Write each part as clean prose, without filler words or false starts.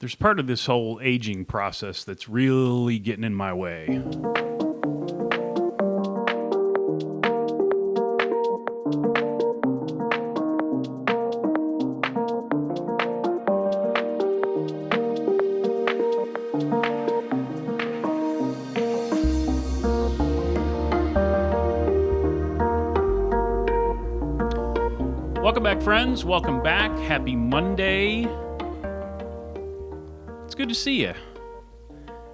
There's part of this whole aging process that's really getting in my way. Welcome back, friends. Welcome back. Happy Monday. It's good to see you.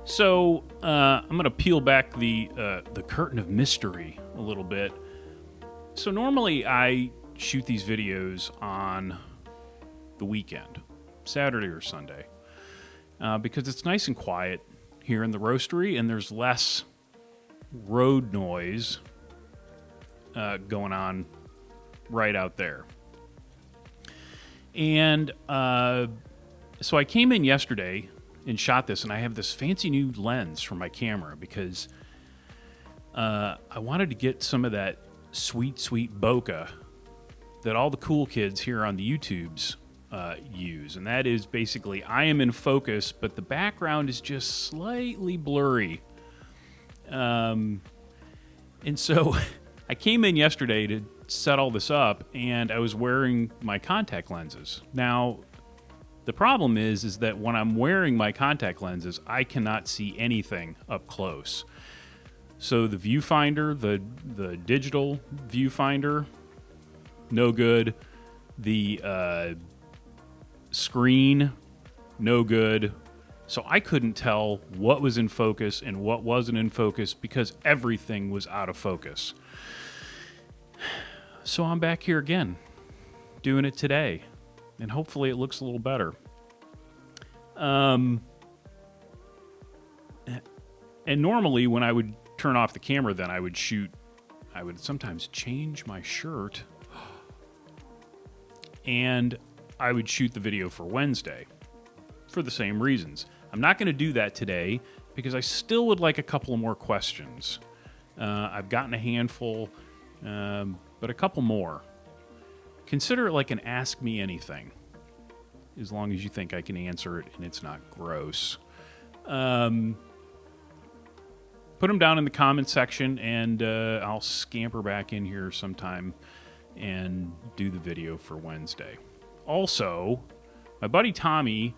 So I'm going to peel back the curtain of mystery a little bit. So normally I shoot these videos on the weekend, Saturday or Sunday, because it's nice and quiet here in the roastery, and there's less road noise going on right out there. And so I came in yesterday and shot this, and I have this fancy new lens for my camera because I wanted to get some of that sweet bokeh that all the cool kids here on the YouTubes use. And that is basically, I am in focus, but the background is just slightly blurry. And so I came in yesterday to set all this up, and I was wearing my contact lenses. Now, the problem is that when I'm wearing my contact lenses, I cannot see anything up close. So the viewfinder, the digital viewfinder, no good. The screen, no good. So I couldn't tell what was in focus and what wasn't in focus because everything was out of focus. So I'm back here again, doing it today, and hopefully it looks a little better. And normally when I would turn off the camera, then I would sometimes change my shirt, and I would shoot the video for Wednesday for the same reasons. I'm not going to do that today because I still would like a couple more questions. I've gotten a handful, but a couple more. Consider it like an Ask Me Anything, as long as you think I can answer it and it's not gross. Put them down in the comments section, and I'll scamper back in here sometime and do the video for Wednesday. Also, my buddy Tommy,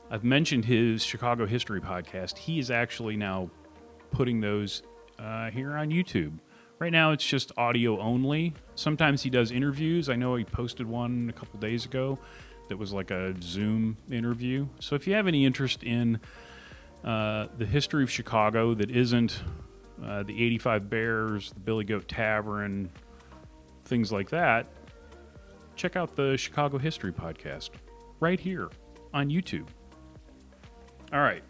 I've mentioned his Chicago History podcast. He is actually now putting those here on YouTube. Right now, it's just audio only. Sometimes he does interviews. I know he posted one a couple days ago that was like a Zoom interview. So if you have any interest in the history of Chicago that isn't the 85 Bears, the Billy Goat Tavern, things like that, check out the Chicago History podcast right here on YouTube. All right.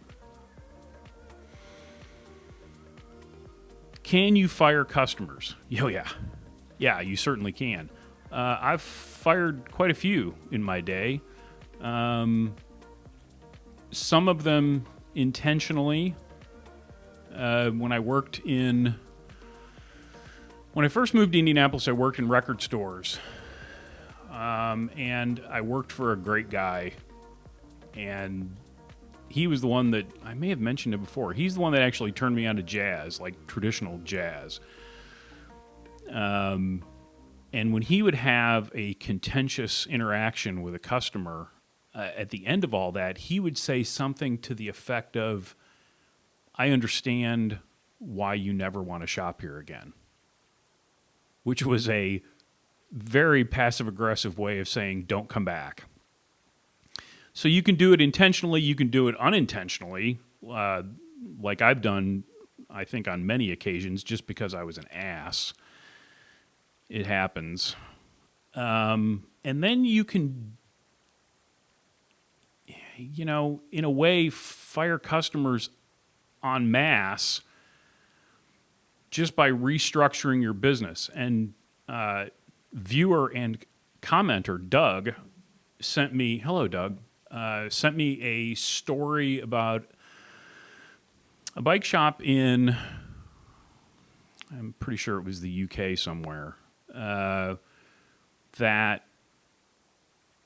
Can you fire customers? Oh, yeah. Yeah, you certainly can. I've fired quite a few in my day. Some of them intentionally. When I first moved to Indianapolis, I worked in record stores. And I worked for a great guy. And he was the one that, I may have mentioned it before, he's the one that actually turned me on to jazz, like traditional jazz. And when he would have a contentious interaction with a customer, at the end of all that, he would say something to the effect of, I understand why you never want to shop here again. Which was a very passive-aggressive way of saying, don't come back. So you can do it intentionally, you can do it unintentionally, like I've done, I think, on many occasions, just because I was an ass. It happens. And then you can, in a way, fire customers en masse just by restructuring your business. And viewer and commenter Doug sent me, hello Doug, sent me a story about a bike shop in, I'm pretty sure it was the UK somewhere, that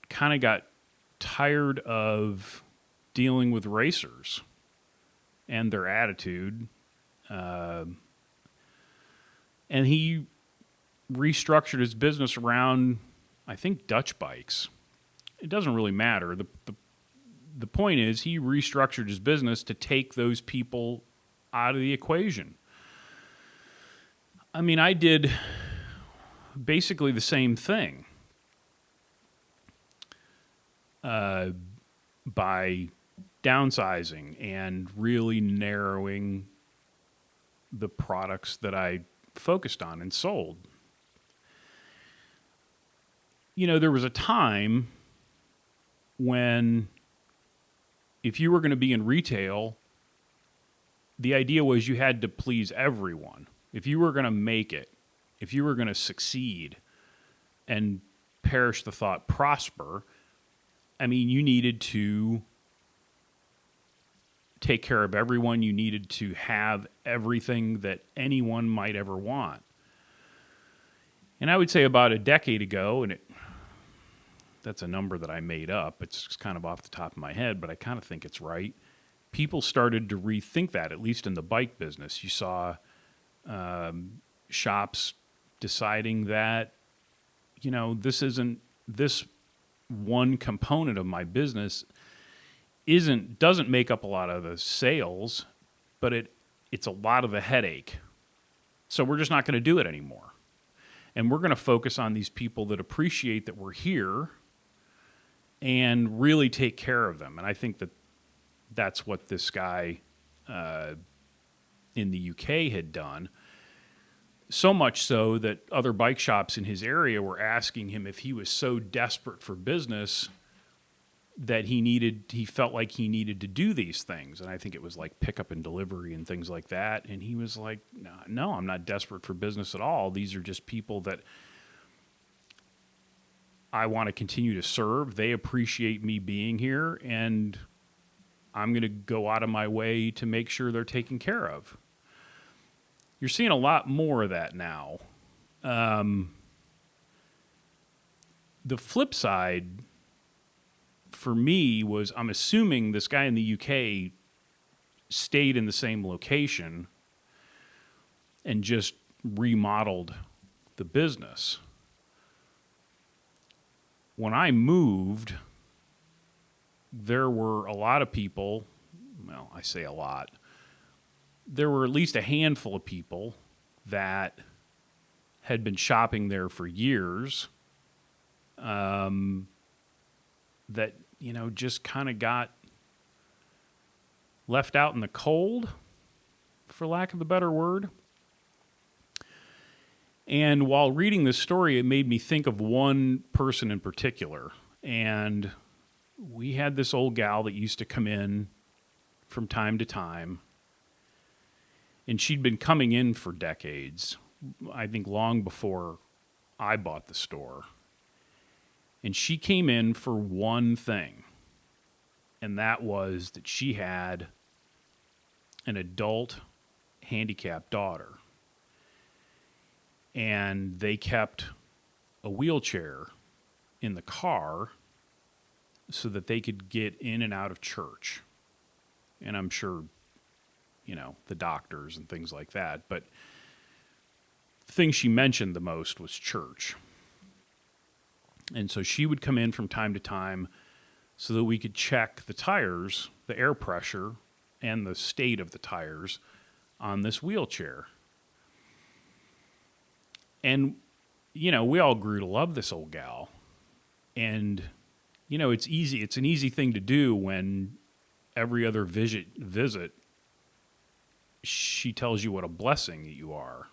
kind of got tired of dealing with racers and their attitude. And he restructured his business around, I think, Dutch bikes. It doesn't really matter. The point is he restructured his business to take those people out of the equation. I mean, I did basically the same thing by downsizing and really narrowing the products that I focused on and sold. You know, there was a time when if you were going to be in retail, the idea was you had to please everyone. If you were going to make it, if you were going to succeed and perish the thought prosper, I mean, you needed to take care of everyone. You needed to have everything that anyone might ever want. And I would say about a decade ago, and that's a number that I made up. It's kind of off the top of my head, but I kind of think it's right. People started to rethink that, at least in the bike business. You saw shops deciding that, you know, this one component of my business doesn't make up a lot of the sales, but it's a lot of the headache. So we're just not going to do it anymore. And we're going to focus on these people that appreciate that we're here and really take care of them. And I think that's what this guy in the UK had done. So much so that other bike shops in his area were asking him if he was so desperate for business that he felt like he needed to do these things. And I think it was like pickup and delivery and things like that. And he was like, no, I'm not desperate for business at all. These are just people that I want to continue to serve. They appreciate me being here, and I'm going to go out of my way to make sure they're taken care of. You're seeing a lot more of that now. The flip side for me was, I'm assuming this guy in the UK stayed in the same location and just remodeled the business. When I moved, there were a lot of people, well, I say a lot, there were at least a handful of people that had been shopping there for years, that, you know, just kind of got left out in the cold, for lack of a better word. And while reading this story, it made me think of one person in particular. And we had this old gal that used to come in from time to time. And she'd been coming in for decades, I think long before I bought the store. And she came in for one thing, and that was that she had an adult handicapped daughter. And they kept a wheelchair in the car so that they could get in and out of church. And I'm sure, you know, the doctors and things like that. But the thing she mentioned the most was church. And so she would come in from time to time so that we could check the tires, the air pressure, and the state of the tires on this wheelchair. And, you know, we all grew to love this old gal. And, you know, it's easy. It's an easy thing to do when every other visit she tells you what a blessing you are.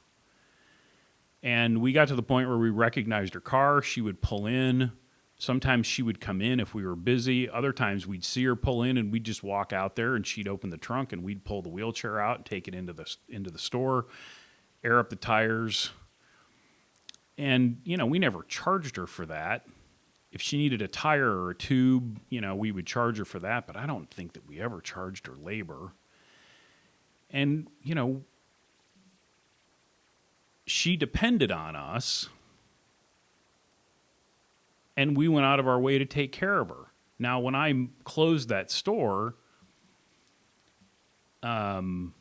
And we got to the point where we recognized her car. She would pull in. Sometimes she would come in if we were busy. Other times we'd see her pull in and we'd just walk out there and she'd open the trunk and we'd pull the wheelchair out and take it into the store, air up the tires. And, you know, we never charged her for that. If she needed a tire or a tube, you know, we would charge her for that. But I don't think that we ever charged her labor. And, you know, she depended on us, and we went out of our way to take care of her. Now, when I closed that store, the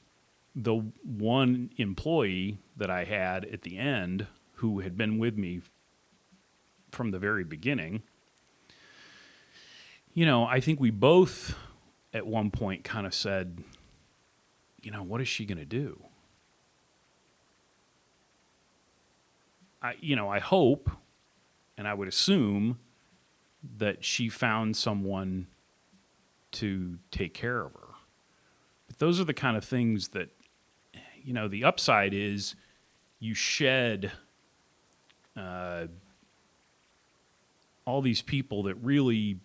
one employee that I had at the end who had been with me from the very beginning, I think we both at one point kind of said, what is she going to do? I hope and I would assume that she found someone to take care of her. But those are the kind of things that, the upside is you shed all these people that really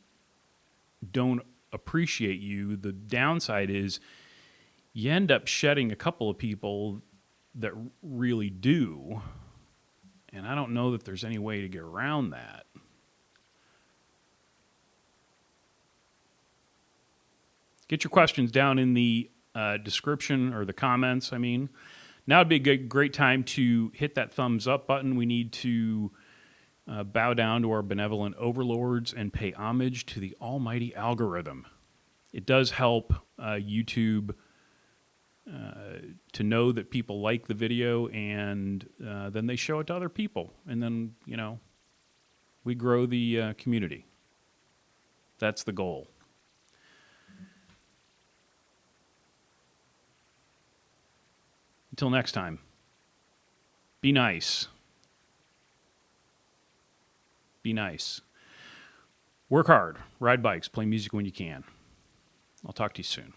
don't appreciate you. The downside is you end up shedding a couple of people that really do. And I don't know that there's any way to get around that. Get your questions down in the description or the comments, Now would be a great time to hit that thumbs up button. We need to bow down to our benevolent overlords and pay homage to the almighty algorithm. It does help YouTube to know that people like the video, and then they show it to other people. And then, we grow the community. That's the goal. Until next time, be nice. Be nice. Work hard, ride bikes, play music when you can. I'll talk to you soon.